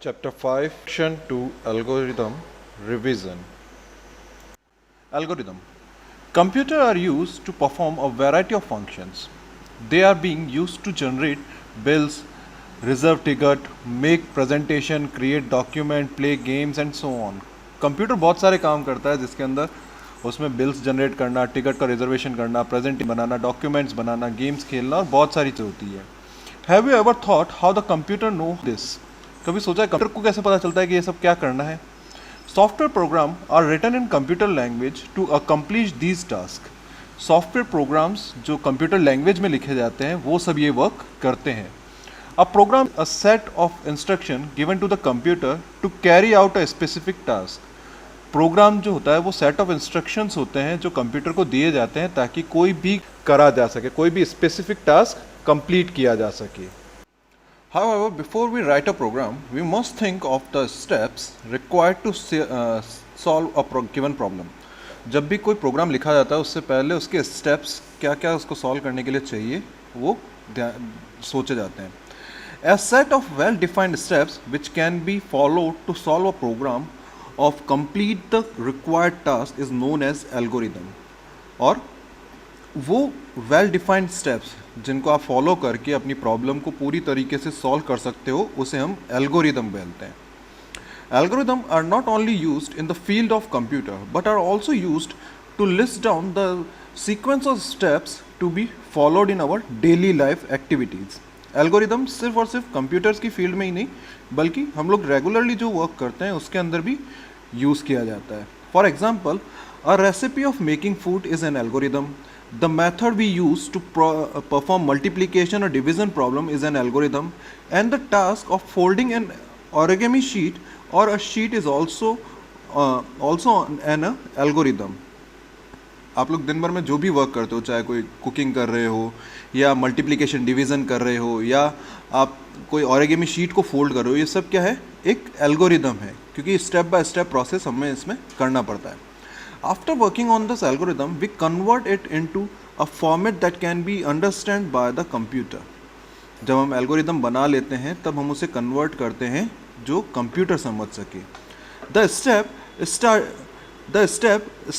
Chapter 5, Section 2, Algorithm Revision. Algorithm. Computers are used to perform a variety of functions. They are being used to generate bills, reserve ticket, make presentation, create document, play games and so on. Computer बहुत सारे काम करता है जिसके अंदर उसमें bills generate करना, ticket का रिजर्वेशन करना, प्रेजेंट बनाना, डॉक्यूमेंट्स बनाना, गेम्स खेलना और बहुत सारी चीज़ होती है. Have you ever thought how the computer know this? कभी सोचा है कंप्यूटर को कैसे पता चलता है कि ये सब क्या करना है? Software program are written in computer language to accomplish these task. Software programs जो कंप्यूटर लैंग्वेज में लिखे जाते हैं वो सब ये वर्क करते हैं. A program a set of instruction given to the computer to carry out a specific task. Program जो होता है वो सेट ऑफ इंस्ट्रक्शंस होते हैं जो कंप्यूटर को दिए जाते हैं ताकि कोई भी करा जा सके, कोई भी स्पेसिफिक टास्क कंप्लीट किया जा सके. However, before we write a program, we must think of the steps required to solve a given problem. जब भी कोई प्रोग्राम लिखा जाता है उससे पहले उसके स्टेप्स क्या क्या उसको सॉल्व करने के लिए चाहिए वो सोचे जाते हैं. A set of well-defined steps which can be followed to solve a program of complete the required task is known as algorithm. और वो वेल डिफाइंड स्टेप्स जिनको आप फॉलो करके अपनी प्रॉब्लम को पूरी तरीके से सॉल्व कर सकते हो उसे हम एल्गोरिदम बोलते हैं. Algorithm are not only used in the field of computer but are also used to list down the sequence of steps to be followed in our daily life activities. Algorithm सिर्फ और सिर्फ computers की field में ही नहीं बल्कि हम लोग regularly जो वर्क करते हैं उसके अंदर भी यूज़ किया जाता है. For example, a recipe of making food is an algorithm. The method we use to perform multiplication or division problem is an algorithm, and the task of folding an origami sheet or a sheet is also an algorithm. आप लोग दिन भर में जो भी work करते हो, चाहे कोई कुकिंग कर रहे हो या मल्टीप्लिकेशन डिवीज़न कर रहे हो या आप कोई ऑरिगेमी शीट को फोल्ड कर रहे हो, ये सब क्या है? एक एल्गोरिदम है क्योंकि स्टेप बाय स्टेप प्रोसेस हमें इसमें करना पड़ता है. After working on this algorithm, we convert it into a format that can be understood by the computer. जब हम एल्गोरिदम बना लेते हैं तब हम उसे कन्वर्ट करते हैं जो कंप्यूटर समझ सके. The step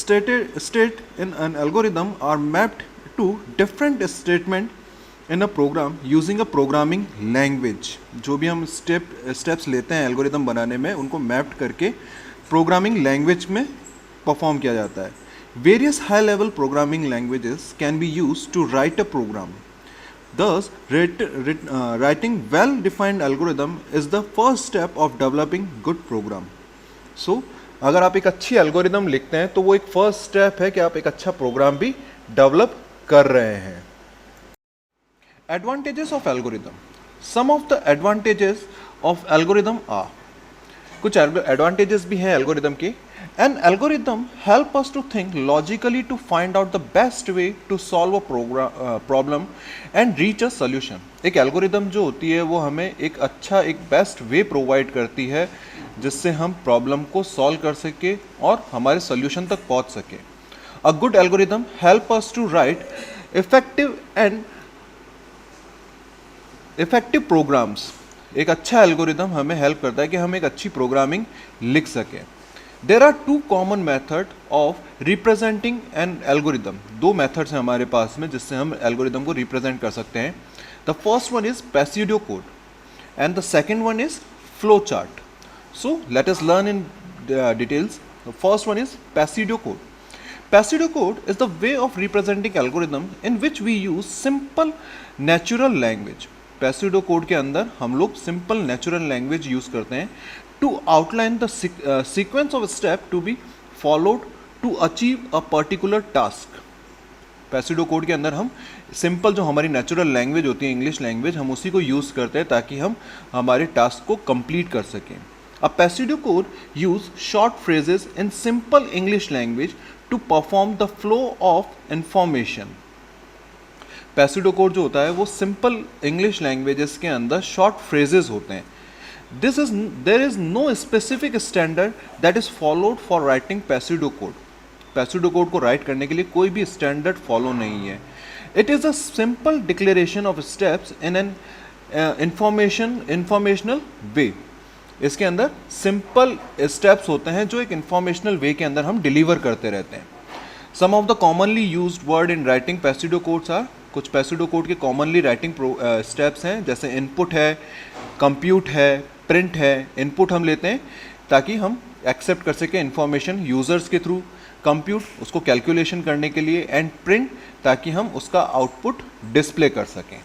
state in an algorithm are mapped to different statement in a program using a programming language. जो भी हम स्टेप्स लेते हैं एल्गोरिदम बनाने में उनको मैप्ड करके प्रोग्रामिंग लैंग्वेज में परफॉर्म किया जाता है. Various high level programming languages can be use to write a program. Thus, writing well-defined algorithm is the first step of developing good program. So, अगर आप एक अच्छी एल्गोरिदम लिखते हैं तो वो एक फर्स्ट स्टेप है कि आप एक अच्छा प्रोग्राम भी डेवलप कर रहे हैं. Advantages of algorithm. Some of the advantages of algorithm are. कुछ एडवांटेजेस भी हैं एल्गोरिदम के. An algorithm help us to think logically to find out the best way to solve a problem and reach a solution. एक algorithm जो होती है वो हमें एक बेस्ट वे प्रोवाइड करती है जिससे हम प्रॉब्लम को सॉल्व कर सके और हमारे सोल्यूशन तक पहुंच सके. A good algorithm help us to write effective programs. एक अच्छा एल्गोरिदम हमें हेल्प करता है कि हम एक अच्छी प्रोग्रामिंग लिख सकें. There are two common methods of representing an algorithm. दो मेथड्स हैं हमारे पास में जिससे हम एल्गोरिदम को रिप्रेजेंट कर सकते हैं. The first one is pseudocode and the second one is flowchart. So let us learn in details. The first one is pseudocode. Pseudocode is the way of representing algorithm in which we use simple natural language. pseudocode के अंदर हम लोग simple natural language use करते हैं to outline the sequence of step to be followed to achieve a particular task. pseudocode के अंदर हम simple जो हमारी नेचुरल लैंग्वेज होती है इंग्लिश लैंग्वेज हम उसी को यूज़ करते हैं ताकि हम हमारे टास्क को कंप्लीट कर सकें. A pseudocode use short phrases in simple English language to perform the flow of information. pseudocode जो होता है वो सिंपल इंग्लिश लैंग्वेजेस के अंदर शॉर्ट फ्रेजेस होते हैं. There is no specific standard that is followed for writing pseudocode. pseudocode को right करने के लिए कोई भी स्टैंडर्ड फॉलो नहीं है. It is a simple declaration of steps in an informational way. इसके अंदर सिंपल स्टेप्स होते हैं जो एक इंफॉर्मेशनल वे के अंदर हम डिलीवर करते रहते हैं. Some of the commonly used word in writing pseudo codes are, कुछ पैसिडो कोड के कॉमनली राइटिंग स्टेप्स हैं, जैसे इनपुट है, कंप्यूट है, प्रिंट है. इनपुट हम लेते हैं ताकि हम एक्सेप्ट कर सकें इंफॉर्मेशन यूज़र्स के थ्रू, कंप्यूट उसको कैलकुलेशन करने के लिए, एंड प्रिंट ताकि हम उसका आउटपुट डिस्प्ले कर सकें.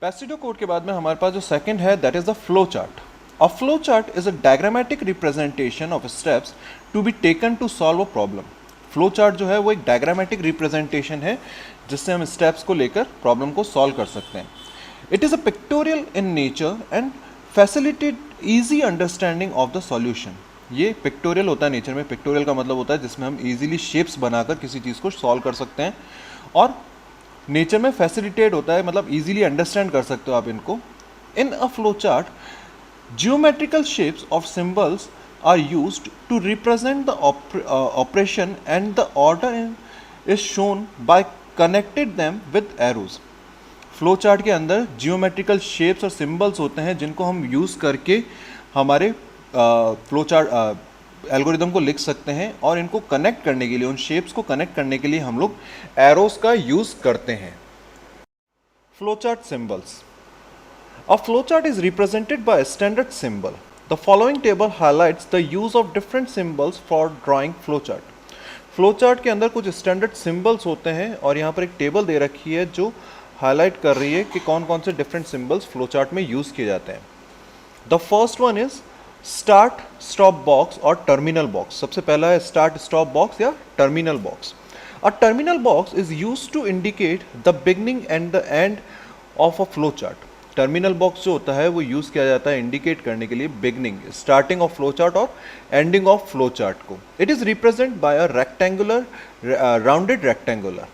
पैसिडो कोड के बाद में हमारे पास जो सेकंड है that is the flow chart. A flow chart is a diagrammatic representation of steps to be taken to solve a problem. Flow chart जो है वो एक डायग्रामेटिक रिप्रेजेंटेशन है जिससे हम स्टेप्स को लेकर प्रॉब्लम को सॉल्व कर सकते हैं. It is a pictorial in nature and facilitate easy understanding of the solution. ये पिक्टोरियल होता है नेचर में. पिक्टोरियल का मतलब होता है जिसमें हम इजीली शेप्स बनाकर किसी चीज़ को सॉल्व कर सकते हैं, और नेचर में फैसिलिटेट होता है मतलब इजीली अंडरस्टैंड कर सकते हो आप इनको. In a flow chart geometrical shapes of symbols are used to represent the operation and the order is shown by connected them with arrows. Flow chart के अंदर जियोमेट्रिकल शेप्स और सिंबल्स होते हैं जिनको हम यूज़ करके हमारे फ्लो चार्ट एल्गोरिदम को लिख सकते हैं, और इनको कनेक्ट करने के लिए, उन शेप्स को कनेक्ट करने के लिए हम लोग एरोस का यूज़ करते हैं. Flow chart symbols. A flowchart is represented by a standard symbol. The following table highlights the use of different symbols for drawing flowchart. Flowchart के अंदर कुछ standard symbols होते हैं और यहाँ पर एक टेबल दे रखी है जो हाईलाइट कर रही है कि कौन कौन से different symbols flowchart में यूज़ किए जाते हैं. The first one is start stop box और terminal box. सबसे पहला है start stop box या terminal box. A terminal box is used to indicate the beginning and the end of a flowchart. Terminal box जो होता है वो use किया जाता है इंडिकेट करने के लिए beginning, starting of flow chart और एंडिंग ऑफ फ्लो चार्ट को. It is represent by a rectangular, rounded rectangular.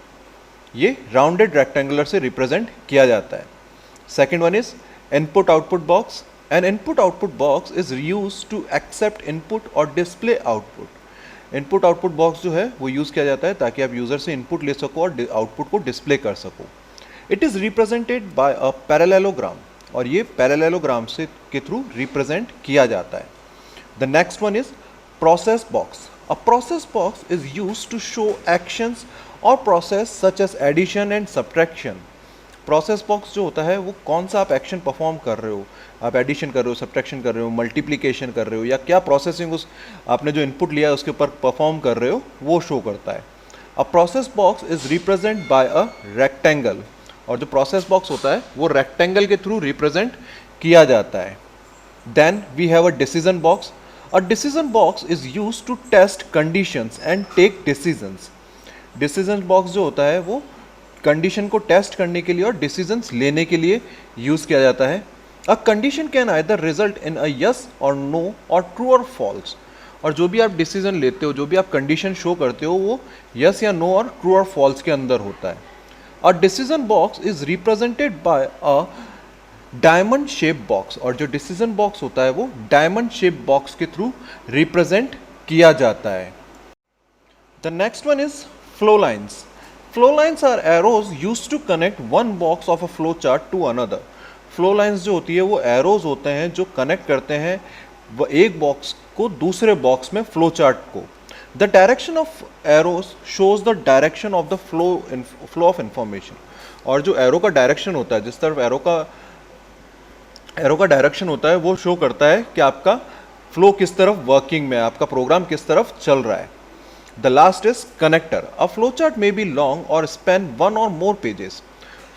ये राउंडेड रेक्टेंगुलर से रिप्रेजेंट किया जाता है. Second one is input output box. An input output box is use to accept input और display output. Input output box जो है वो use किया जाता है ताकि आप यूज़र से इनपुट ले सको और आउटपुट को डिस्प्ले कर सको. It is represented by a parallelogram, और ये पैरेललोग्राम से के थ्रू रिप्रेजेंट किया जाता है. The next one is process box. A process box is use to show actions और process such as addition and subtraction. Process box जो होता है वो कौन सा आप एक्शन परफॉर्म कर रहे हो, आप एडिशन कर रहे हो, सब्ट्रैक्शन कर रहे हो, मल्टीप्लिकेशन कर रहे हो, या क्या प्रोसेसिंग उस आपने जो इनपुट लिया है उसके ऊपर परफॉर्म कर रहे हो, वो शो करता है. अ process box is represent by a rectangle, और जो प्रोसेस बॉक्स होता है वो रेक्टेंगल के थ्रू रिप्रेजेंट किया जाता है. Then we have a decision box. A decision box is use to test conditions and take decisions. Decision box जो होता है वो कंडीशन को टेस्ट करने के लिए और डिसीजंस लेने के लिए यूज किया जाता है. A condition can either result in a yes और नो और ट्रू और फॉल्स. और जो भी आप डिसीजन लेते हो, जो भी आप कंडीशन शो करते हो, वो यस या नो और ट्रू और फॉल्स के अंदर होता है. A decision box is represented by a diamond shaped box, और जो decision box होता है वो diamond shaped box के थ्रू represent किया जाता है. The next one is flow lines. Flow lines are arrows used to connect one box of a flow chart to another. Flow lines जो होती है वो arrows होते हैं जो connect करते हैं एक box को दूसरे box में flow chart को. The direction of arrows shows the direction of the flow of information. और जो एरो का डायरेक्शन होता है, जिस तरफ एरो का डायरेक्शन होता है वो शो करता है कि आपका फ्लो किस तरफ वर्किंग में है, आपका प्रोग्राम किस तरफ चल रहा है. The last is connector. A flow chart may be long और स्पेन वन और मोर पेजेस.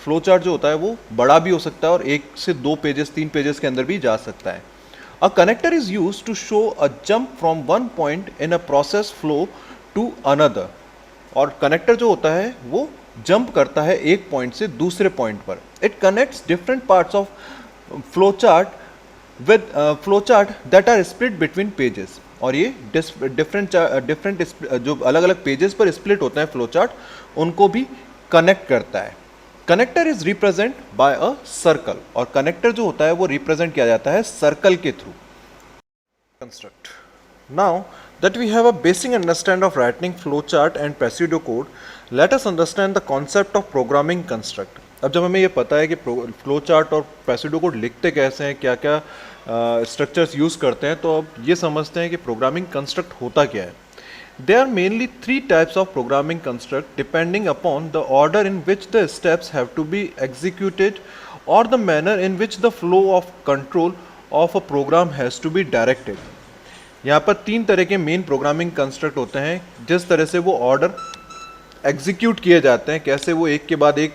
फ्लो चार्ट जो होता है वो बड़ा भी हो सकता है और एक से दो पेजेस, तीन पेजेस के अंदर भी जा सकता है. A connector is used to show a jump from one point in a process flow to another. और कनेक्टर जो होता है वो जंप करता है एक पॉइंट से दूसरे पॉइंट पर. It connects different parts of flowchart with flowchart that are split between pages. और ये डिफरेंट जो अलग अलग पेजेस पर स्प्लिट होते हैं फ्लोचार्ट, उनको भी कनेक्ट करता है. Connector is represent by a circle, और कनेक्टर जो होता है वो रिप्रेजेंट किया जाता है सर्कल के through. Construct. Now that we have a basic understand of writing flow chart and pseudo code, let us understand the concept of programming construct. अब जब हमें ये पता है कि फ्लो चार्ट और प्रेसिडो कोड लिखते कैसे हैं, क्या क्या स्ट्रक्चर्स यूज़ करते हैं, तो अब ये समझते हैं कि प्रोग्रामिंग कंस्ट्रक्ट होता क्या है. There are mainly three types of programming construct depending upon the order in which the steps have to be executed or the manner in which the flow of control of a program has to be directed. यहाँ पर तीन तरह के main programming construct होते हैं, जिस तरह से वो ऑर्डर एग्जीक्यूट किए जाते हैं, कैसे वो एक के बाद एक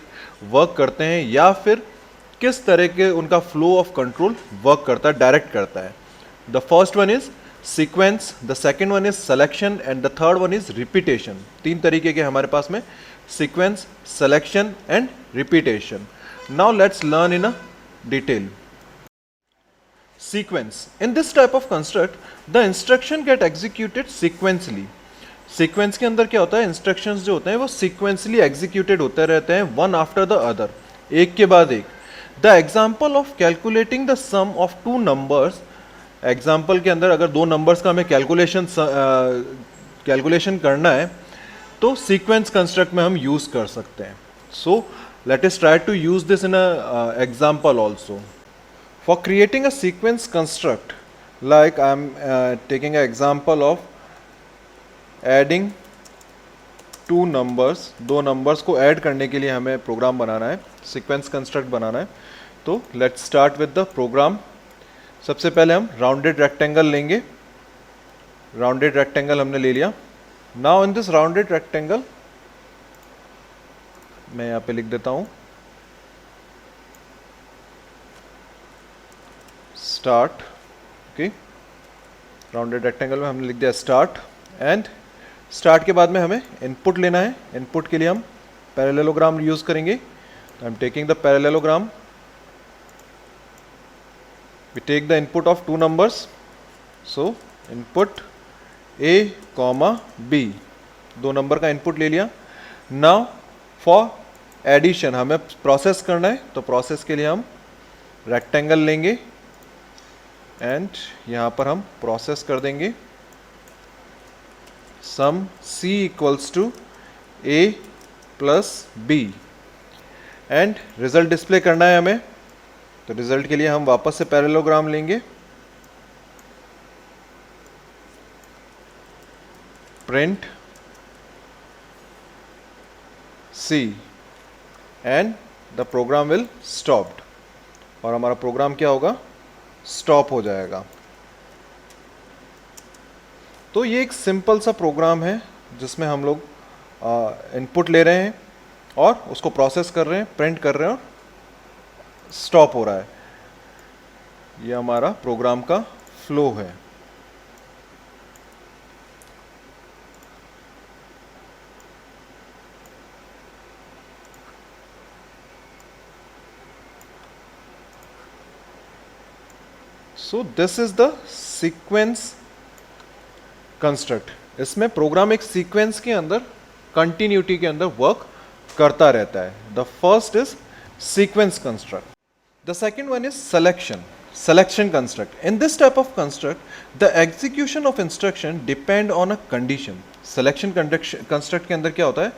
वर्क करते हैं, या फिर किस तरह के उनका फ्लो ऑफ कंट्रोल वर्क करता है, डायरेक्ट करता है. The first one is sequence, the second one is selection and the third one is repetition. तीन तरीके के हमारे पास में sequence, selection and repetition. Now let's learn in a detail. Sequence. In this type of construct, the instruction get executed sequentially. Sequence के अंदर क्या होता है, instructions जो होते हैं वो sequentially executed होते रहते हैं, one after the other, एक के बाद एक. The example of calculating the sum of two numbers, example के अंदर अगर दो numbers का हमें calculation करना है तो sequence construct में हम use कर सकते हैं. So let us try to use this in a example also. For creating a sequence construct, like I am taking an example of adding two numbers, दो numbers को add करने के लिए हमें program बनाना है, sequence construct बनाना है. तो let's start with the program. सबसे पहले हम rounded rectangle लेंगे. Rounded rectangle हमने ले लिया. Now in this rounded rectangle, मैं यहाँ पे लिख देता हूँ स्टार्ट. ओके, राउंडेड रेक्टेंगल में हमने लिख दिया स्टार्ट. एंड स्टार्ट के बाद में हमें इनपुट लेना है. इनपुट के लिए हम पैरेललोग्राम यूज करेंगे. I am taking the parallelogram. We take the input of two numbers. So input A comma B, दो नंबर का इनपुट ले लिया. नाउ फॉर एडिशन हमें प्रोसेस करना है, तो प्रोसेस के लिए हम रेक्टेंगल लेंगे एंड यहाँ पर हम प्रोसेस कर देंगे sum c equals to a plus b. And result display करना है हमें, तो रिजल्ट के लिए हम वापस से पैरेललोग्राम लेंगे. Print c and the program will stopped, और हमारा प्रोग्राम क्या होगा, स्टॉप हो जाएगा. तो ये एक सिंपल सा प्रोग्राम है जिसमें हम लोग इनपुट ले रहे हैं और उसको प्रोसेस कर रहे हैं, प्रिंट कर रहे हैं और स्टॉप हो रहा है. ये हमारा प्रोग्राम का फ्लो है. So this is the sequence construct. इसमें प्रोग्राम एक सीक्वेंस के अंदर, कंटिन्यूटी के अंदर वर्क करता रहता है. The first is sequence construct. The second one is selection construct. In this type of construct the execution of instruction depend on a condition. Selection construct के अंदर क्या होता है,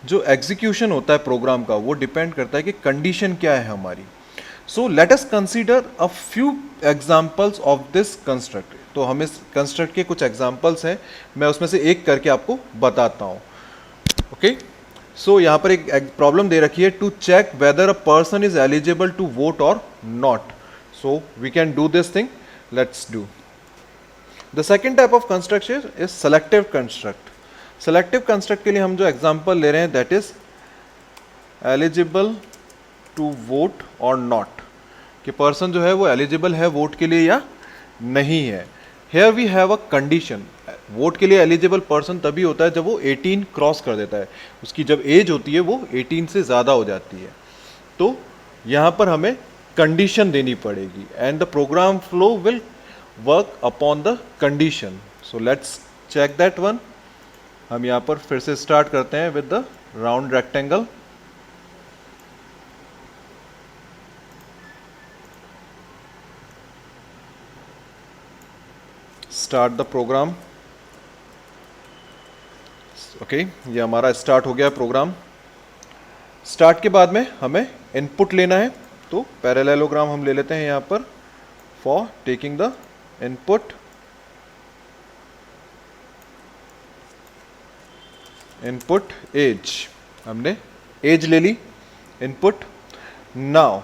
जो एग्जीक्यूशन होता है प्रोग्राम का वो डिपेंड करता है कि कंडीशन क्या है हमारी. So let us consider a few examples of this construct. तो हम इस construct के कुछ examples हैं, मैं उसमें से एक करके आपको बताता हूँ. Okay? So यहाँ पर एक problem दे रखी है, to check whether a person is eligible to vote or not. So we can do this thing. Let's do. The second type of construct is selective construct. Selective construct के लिए हम जो example ले रहे हैं that is eligible to vote और not, कि person जो है वो एलिजिबल है वोट के लिए या नहीं है. Here we have a condition. Vote के लिए एलिजिबल पर्सन तभी होता है जब वो 18 क्रॉस कर देता है, उसकी जब एज होती है वो 18 से ज़्यादा हो जाती है. तो यहाँ पर हमें कंडीशन देनी पड़ेगी and the program flow will work upon the condition. So let's check that one. हम यहाँ पर फिर से स्टार्ट करते हैं with the round rectangle. Start the program. Okay, ये हमारा स्टार्ट हो गया प्रोग्राम. स्टार्ट के बाद में हमें इनपुट लेना है, तो पैरेललोग्राम हम ले लेते हैं यहाँ पर for taking the input. Input age, हमने एज ले ली इनपुट। नाउ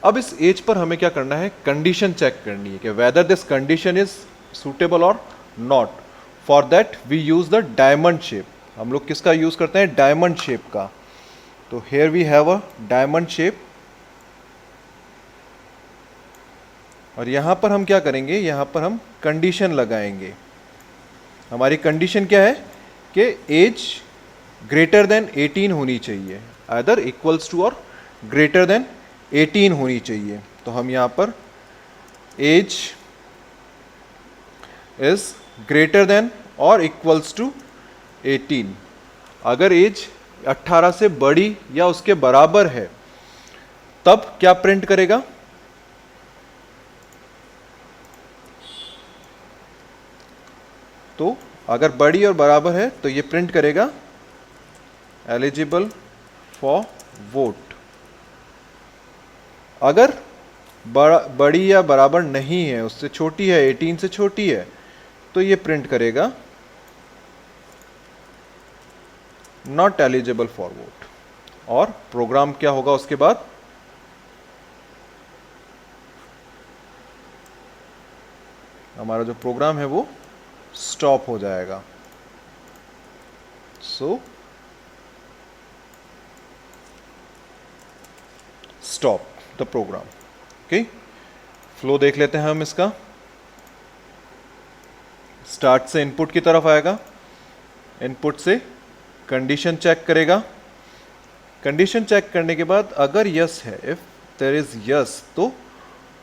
अब इस एज पर हमें क्या करना है, कंडीशन चेक करनी है कि whether this condition is suitable और not. For that we use the diamond shape. हम लोग किसका यूज करते हैं, डायमंड शेप का। तो here we have a diamond shape, और यहां पर हम क्या करेंगे, यहां पर हम कंडीशन लगाएंगे। हमारी कंडीशन क्या है कि एज ग्रेटर देन 18 होनी चाहिए, आइदर इक्वल्स टू और ग्रेटर देन 18 होनी चाहिए। तो हम यहां पर एज इज ग्रेटर देन और इक्वल्स टू 18। अगर एज 18 से बड़ी या उसके बराबर है तब क्या प्रिंट करेगा, तो अगर बड़ी और बराबर है तो ये प्रिंट करेगा एलिजिबल फॉर वोट। अगर बड़ी या बराबर नहीं है, उससे छोटी है, 18 से छोटी है, तो ये प्रिंट करेगा नॉट एलिजिबल फॉर वोट। और प्रोग्राम क्या होगा उसके बाद, हमारा जो प्रोग्राम है वो स्टॉप हो जाएगा। So stop the program. Okay, flow देख लेते हैं हम इसका। स्टार्ट से इनपुट की तरफ आएगा, इनपुट से कंडीशन चेक करेगा। कंडीशन चेक करने के बाद अगर यस है, इफ देयर इज यस, तो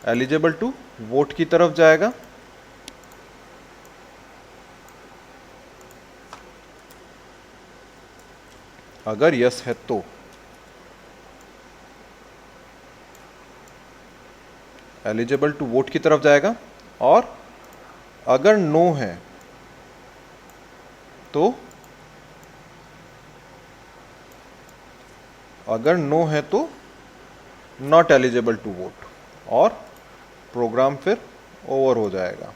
एलिजिबल टू वोट की तरफ जाएगा। अगर यस है तो एलिजिबल टू वोट की तरफ जाएगा, और अगर नो है तो नॉट एलिजिबल टू वोट, और प्रोग्राम फिर ओवर हो जाएगा।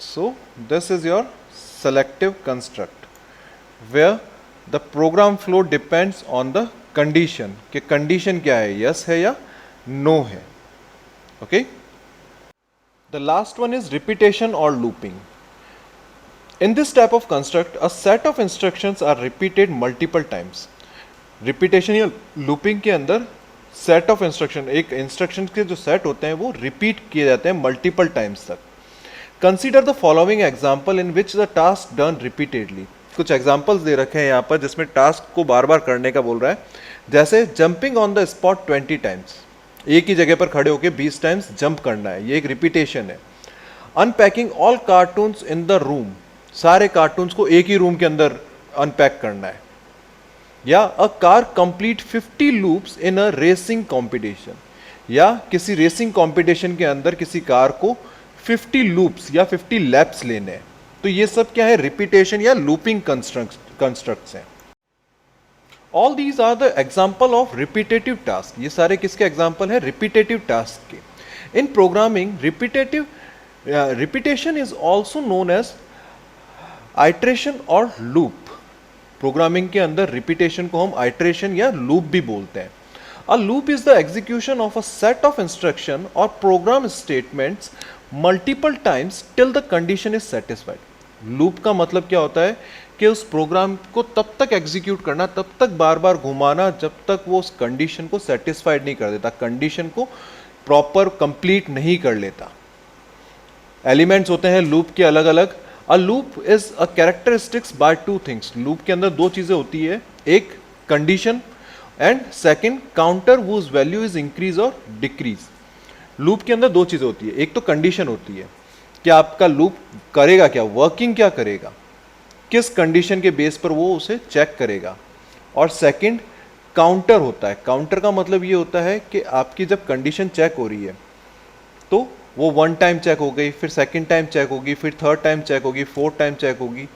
So this is your selective construct where the program flow depends on the condition, कि condition क्या है, yes है या no है। Okay, the last one is repetition or looping. In this type of construct a set of instructions are repeated multiple times. Repetition या looping के अंदर set of instruction, एक instructions के जो set होते हैं वो repeat किए जाते हैं multiple times तक। Consider the following example in which the task done repeatedly. कुछ एग्जाम्पल्स दे रखे हैं यहाँ पर जिसमें टास्क को बार बार करने का बोल रहा है, जैसे jumping on the spot 20 times, एक ही जगह पर खड़े होकर 20 टाइम्स जंप करना है, ये एक रिपीटेशन है। Unpacking all cartoons in the room, सारे कार्टून्स को एक ही रूम के अंदर अनपैक करना है। या a car complete 50 loops in a racing competition, या किसी रेसिंग कॉम्पिटिशन के अंदर किसी कार को 50 लूप्स या 50 लैप्स लेने हैं। तो ये सब क्या है, रिपीटेशन या लूपिंग कंस्ट्रक्ट्स हैं। All these are the example of repetitive task. ये सारे किसके एग्जाम्पल है, रिपीटेटिव टास्क के। In programming repetition is also known as iteration और लूप। प्रोग्रामिंग के अंदर रिपीटेशन को हम आइट्रेशन या लूप भी बोलते हैं। A loop is the execution of a set of instruction or program statements multiple times till the condition is satisfied. Loop का मतलब क्या होता है कि उस प्रोग्राम को तब तक एग्जीक्यूट करना, तब तक बार बार घुमाना जब तक वो उस कंडीशन को सेटिस्फाइड नहीं कर देता, कंडीशन को प्रॉपर कंप्लीट नहीं कर लेता। एलिमेंट्स होते हैं लूप के अलग अलग। A loop is a characteristics by two things. Loop के अंदर दो चीजें होती है, एक condition and second counter whose value is increase और डिक्रीज। लूप के अंदर दो चीजें होती है, एक तो कंडीशन होती है कि आपका लूप करेगा क्या, वर्किंग क्या करेगा, किस कंडीशन के बेस पर वो उसे चेक करेगा। और सेकंड काउंटर होता है। काउंटर का मतलब ये होता है कि आपकी जब कंडीशन चेक हो रही है तो वो 1 टाइम चेक हो गई, फिर सेकंड टाइम चेक होगी, फिर थर्ड टाइम चेक होगी, फोर्थ टाइम चेक होगी।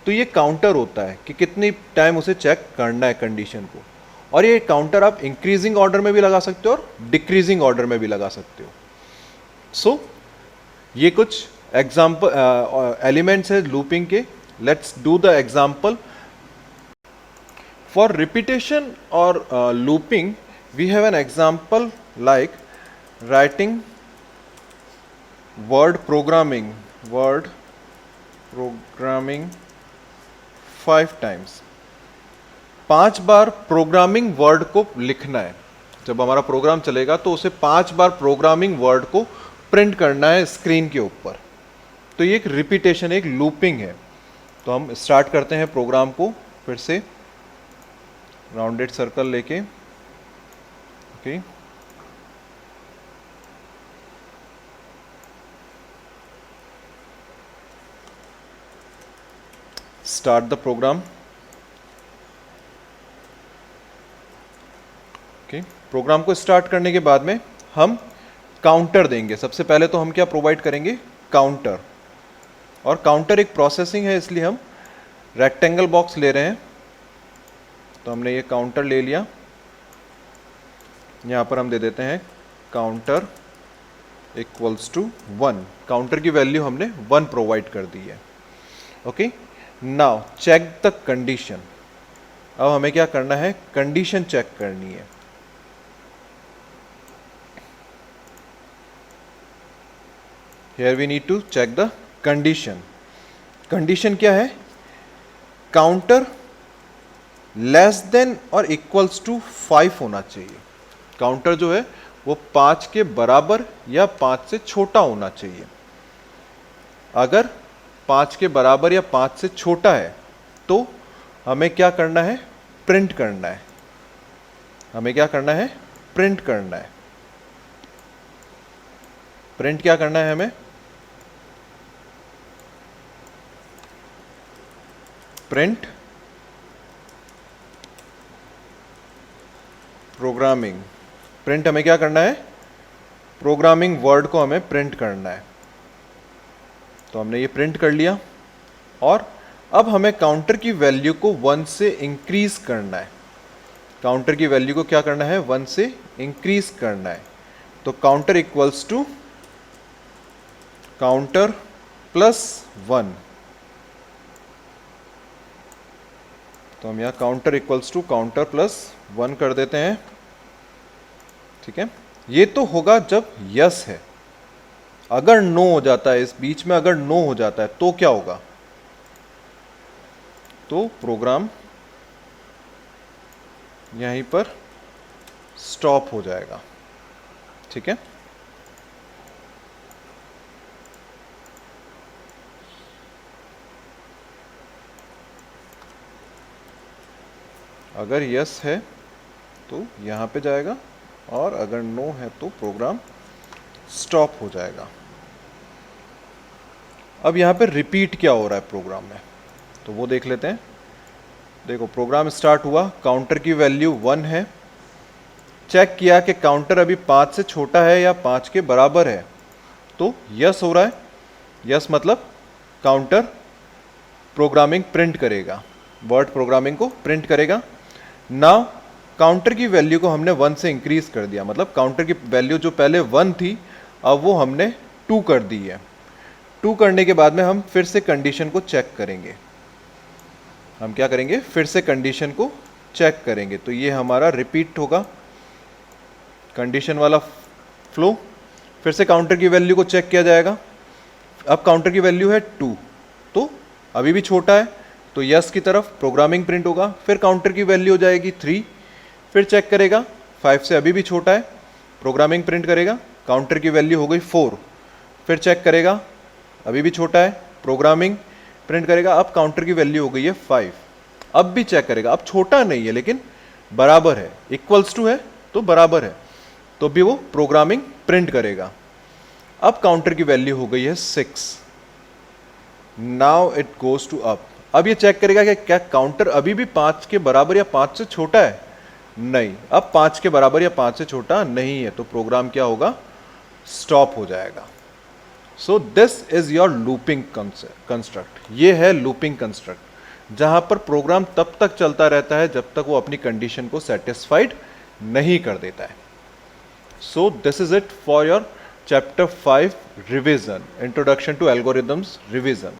तो ये काउंटर होता है कि कितनी टाइम उसे चेक करना है कंडीशन को। और ये काउंटर आप इंक्रीजिंग ऑर्डर में भी लगा सकते हो और डिक्रीजिंग ऑर्डर में भी लगा सकते हो। सो ये कुछ एग्जाम्पल एलिमेंट्स है लूपिंग के। Let's do the example. For repetition or looping, we have an example like writing word programming 5 times। 5 bar programming word को लिखना है। जब हमारा प्रोग्राम चलेगा तो उसे 5 बार प्रोग्रामिंग वर्ड को प्रिंट करना है स्क्रीन के ऊपर। तो ये एक रिपीटेशन, एक लूपिंग है। तो हम स्टार्ट करते हैं प्रोग्राम को फिर से राउंडेड सर्कल लेके। Okay, start the program. Okay, program को स्टार्ट करने के बाद में हम काउंटर देंगे। सबसे पहले तो हम क्या प्रोवाइड करेंगे, काउंटर। और काउंटर एक प्रोसेसिंग है, इसलिए हम रेक्टेंगल बॉक्स ले रहे हैं। तो हमने ये काउंटर ले लिया। यहाँ पर हम दे देते हैं काउंटर इक्वल्स टू 1। काउंटर की वैल्यू हमने 1 प्रोवाइड कर दी है। Okay, now check the condition. अब हमें क्या करना है, कंडीशन चेक करनी है। Here we need to check the condition. Condition क्या है, काउंटर लेस देन और इक्वल्स टू 5 होना चाहिए। काउंटर जो है वो 5 के बराबर या 5 से छोटा होना चाहिए। अगर 5 के बराबर या 5 से छोटा है तो हमें क्या करना है, प्रिंट करना है। हमें क्या करना है, प्रिंट करना है। प्रिंट क्या करना है हमें, प्रिंट प्रोग्रामिंग। प्रिंट हमें क्या करना है, प्रोग्रामिंग वर्ड को हमें प्रिंट करना है। तो हमने ये प्रिंट कर लिया। और अब हमें काउंटर की वैल्यू को 1 से इंक्रीज करना है। काउंटर की वैल्यू को क्या करना है, 1 से इंक्रीज करना है। तो counter equals to counter plus 1। तो हम यहाँ counter equals to counter plus 1 कर देते हैं। ठीक है, ये तो होगा जब यस है। अगर नो हो जाता है, इस बीच में अगर नो हो जाता है तो क्या होगा, तो प्रोग्राम यहीं पर स्टॉप हो जाएगा। ठीक है, अगर यस है तो यहां पे जाएगा और अगर नो है तो प्रोग्राम स्टॉप हो जाएगा। अब यहां पे रिपीट क्या हो रहा है प्रोग्राम में, तो वो देख लेते हैं। देखो, प्रोग्राम स्टार्ट हुआ, काउंटर की वैल्यू 1 है। चेक किया कि काउंटर अभी 5 से छोटा है या 5 के बराबर है, तो यस हो रहा है। यस मतलब काउंटर प्रोग्रामिंग प्रिंट करेगा, वर्ड प्रोग्रामिंग को प्रिंट करेगा। नाउ काउंटर की वैल्यू को हमने 1 से इंक्रीज कर दिया, मतलब काउंटर की वैल्यू जो पहले 1 थी अब वो हमने 2 कर दी है। 2 करने के बाद में हम फिर से कंडीशन को चेक करेंगे। हम क्या करेंगे, फिर से कंडीशन को चेक करेंगे। तो ये हमारा रिपीट होगा, कंडीशन वाला फ्लो। फिर से काउंटर की वैल्यू को चेक किया जाएगा। अब काउंटर की वैल्यू है 2, तो अभी भी छोटा है, तो यस की तरफ प्रोग्रामिंग प्रिंट होगा। फिर काउंटर की वैल्यू हो जाएगी 3, फिर चेक करेगा 5 से अभी भी छोटा है, प्रोग्रामिंग प्रिंट करेगा। काउंटर की वैल्यू हो गई 4, फिर चेक करेगा अभी भी छोटा है, प्रोग्रामिंग प्रिंट करेगा। अब काउंटर की वैल्यू हो गई है 5, अब भी चेक करेगा, अब छोटा नहीं है लेकिन बराबर है, इक्वल्स टू है तो बराबर है, तो भी वो प्रोग्रामिंग प्रिंट करेगा। अब काउंटर की वैल्यू हो गई है 6। Now it goes to up. अब ये चेक करेगा कि क्या काउंटर अभी भी 5 के बराबर या 5 से छोटा है, नहीं, अब 5 के बराबर या 5 से छोटा नहीं है, तो प्रोग्राम क्या होगा, स्टॉप हो जाएगा। सो this is your looping construct. ये है लूपिंग कंस्ट्रक्ट, जहां पर प्रोग्राम तब तक चलता रहता है जब तक वो अपनी कंडीशन को सेटिस्फाइड नहीं कर देता है। So this is it for your chapter 5 revision, introduction to algorithms revision.